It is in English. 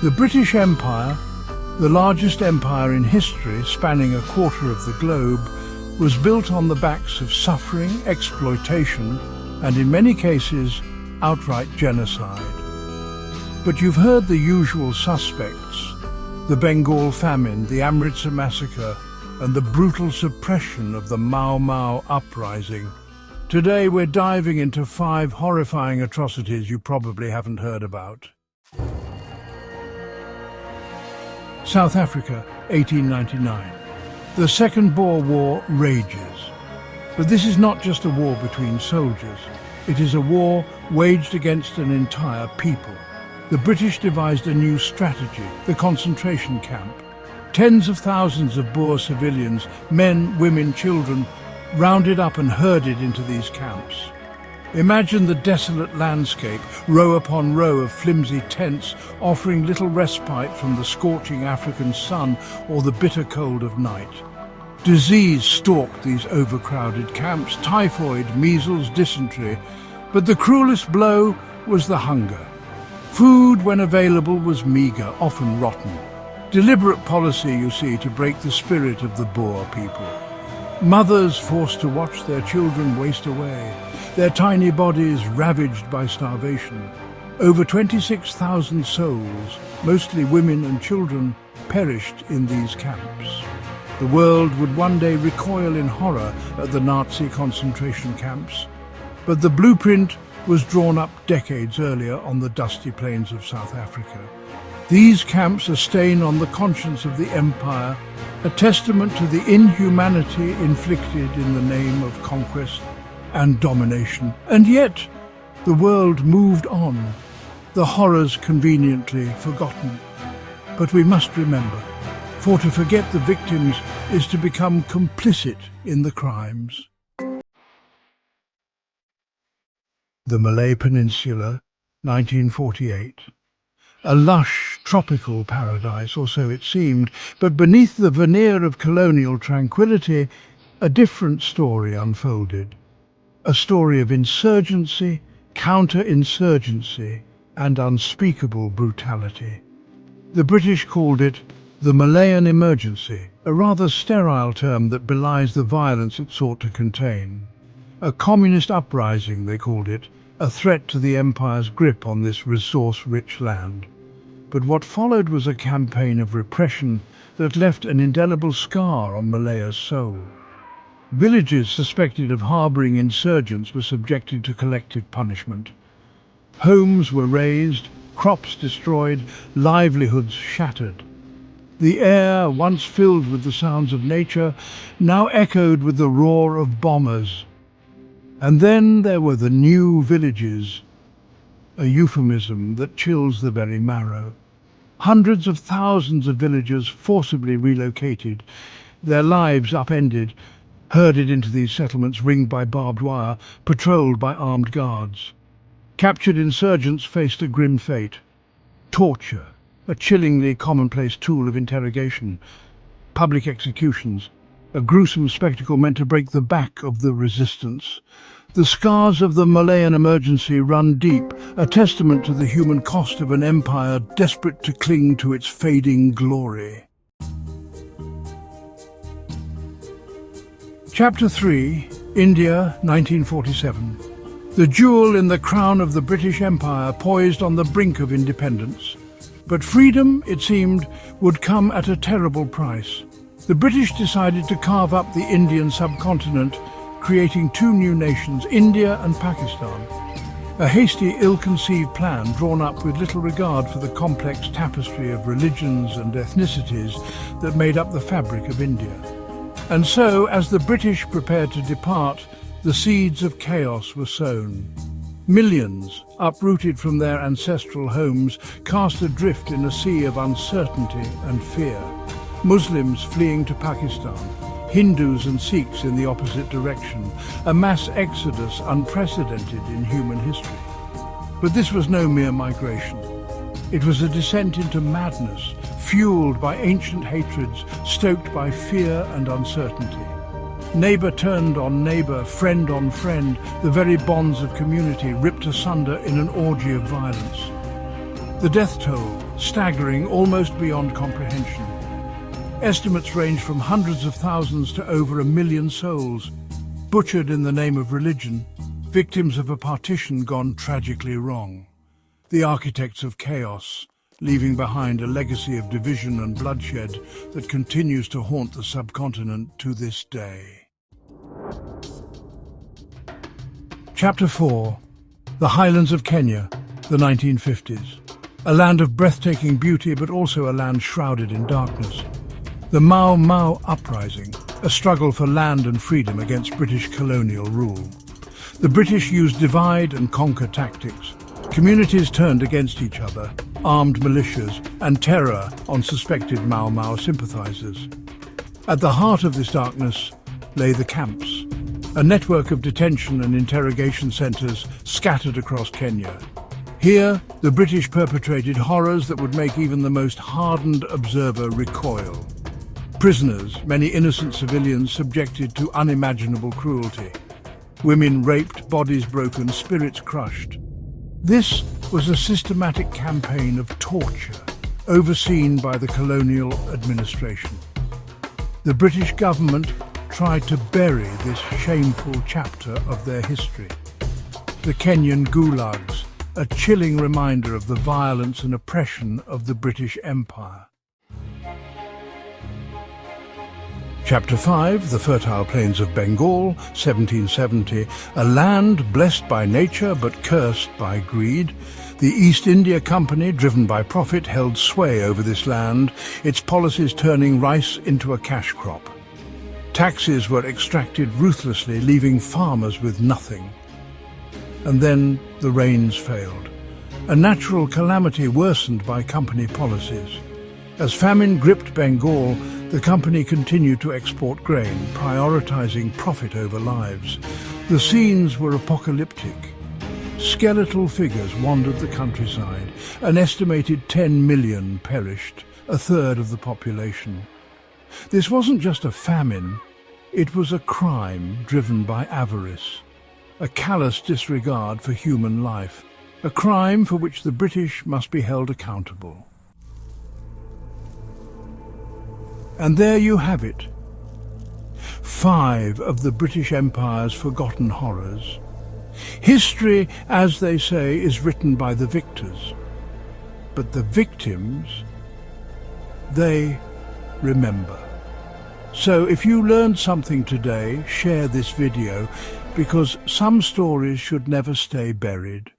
The British Empire, the largest empire in history spanning a quarter of the globe, was built on the backs of suffering, exploitation, and in many cases, outright genocide. But you've heard the usual suspects: the Bengal Famine, the Amritsar massacre, and the brutal suppression of the Mau Mau uprising. Today we're diving into 5 horrifying atrocities you probably haven't heard about. South Africa, 1899. The Second Boer War rages. But this is not just a war between soldiers. It is a war waged against an entire people. The British devised a new strategy, the concentration camp. Tens of thousands of Boer civilians, men, women, children, rounded up and herded into these camps. Imagine the desolate landscape, row upon row of flimsy tents, offering little respite from the scorching African sun or the bitter cold of night. Disease stalked these overcrowded camps: typhoid, measles, dysentery. But the cruelest blow was the hunger. Food, when available, was meagre, often rotten. Deliberate policy, you see, to break the spirit of the Boer people. Mothers forced to watch their children waste away, their tiny bodies ravaged by starvation. Over 26,000 souls, mostly women and children, perished in these camps. The world would one day recoil in horror at the Nazi concentration camps. But the blueprint was drawn up decades earlier on the dusty plains of South Africa. These camps, a stain on the conscience of the empire, a testament to the inhumanity inflicted in the name of conquest and domination. And yet, the world moved on, the horrors conveniently forgotten. But we must remember, for to forget the victims is to become complicit in the crimes. The Malay Peninsula, 1948. A lush, tropical paradise, or so it seemed, but beneath the veneer of colonial tranquility, a different story unfolded. A story of insurgency, counter-insurgency, and unspeakable brutality. The British called it the Malayan Emergency, a rather sterile term that belies the violence it sought to contain. A communist uprising, they called it, a threat to the empire's grip on this resource-rich land. But what followed was a campaign of repression that left an indelible scar on Malaya's soul. Villages suspected of harbouring insurgents were subjected to collective punishment. Homes were razed, crops destroyed, livelihoods shattered. The air, once filled with the sounds of nature, now echoed with the roar of bombers. And then there were the new villages, a euphemism that chills the very marrow. Hundreds of thousands of villagers forcibly relocated, their lives upended, herded into these settlements ringed by barbed wire, patrolled by armed guards. Captured insurgents faced a grim fate: torture, a chillingly commonplace tool of interrogation; public executions, a gruesome spectacle meant to break the back of the resistance. The scars of the Malayan emergency run deep, a testament to the human cost of an empire desperate to cling to its fading glory. Chapter 3, India, 1947. The jewel in the crown of the British Empire poised on the brink of independence. But freedom, it seemed, would come at a terrible price. The British decided to carve up the Indian subcontinent, creating 2 new nations, India and Pakistan. A hasty, ill-conceived plan drawn up with little regard for the complex tapestry of religions and ethnicities that made up the fabric of India. And so, as the British prepared to depart, the seeds of chaos were sown. Millions, uprooted from their ancestral homes, cast adrift in a sea of uncertainty and fear. Muslims fleeing to Pakistan, Hindus and Sikhs in the opposite direction, a mass exodus unprecedented in human history. But this was no mere migration. It was a descent into madness, fueled by ancient hatreds, stoked by fear and uncertainty. Neighbour turned on neighbour, friend on friend, the very bonds of community ripped asunder in an orgy of violence. The death toll, staggering almost beyond comprehension. Estimates range from hundreds of thousands to over 1 million souls, butchered in the name of religion, victims of a partition gone tragically wrong. The architects of chaos, leaving behind a legacy of division and bloodshed that continues to haunt the subcontinent to this day. Chapter 4. The Highlands of Kenya, the 1950s. A land of breathtaking beauty, but also a land shrouded in darkness. The Mau Mau Uprising, a struggle for land and freedom against British colonial rule. The British used divide and conquer tactics. Communities turned against each other, armed militias and terror on suspected Mau Mau sympathizers. At the heart of this darkness lay the camps, a network of detention and interrogation centres scattered across Kenya. Here, the British perpetrated horrors that would make even the most hardened observer recoil. Prisoners, many innocent civilians subjected to unimaginable cruelty. Women raped, bodies broken, spirits crushed. This was a systematic campaign of torture, overseen by the colonial administration. The British government tried to bury this shameful chapter of their history. The Kenyan gulags, a chilling reminder of the violence and oppression of the British Empire. Chapter 5, The Fertile Plains of Bengal, 1770, a land blessed by nature but cursed by greed. The East India Company, driven by profit, held sway over this land, its policies turning rice into a cash crop. Taxes were extracted ruthlessly, leaving farmers with nothing. And then the rains failed. A natural calamity worsened by company policies. As famine gripped Bengal, the company continued to export grain, prioritizing profit over lives. The scenes were apocalyptic. Skeletal figures wandered the countryside. An estimated 10 million perished, a third of the population. This wasn't just a famine, it was a crime driven by avarice. A callous disregard for human life, a crime for which the British must be held accountable. And there you have it. 5 of the British Empire's forgotten horrors. History, as they say, is written by the victors. But the victims, they remember. So if you learned something today, share this video, because some stories should never stay buried.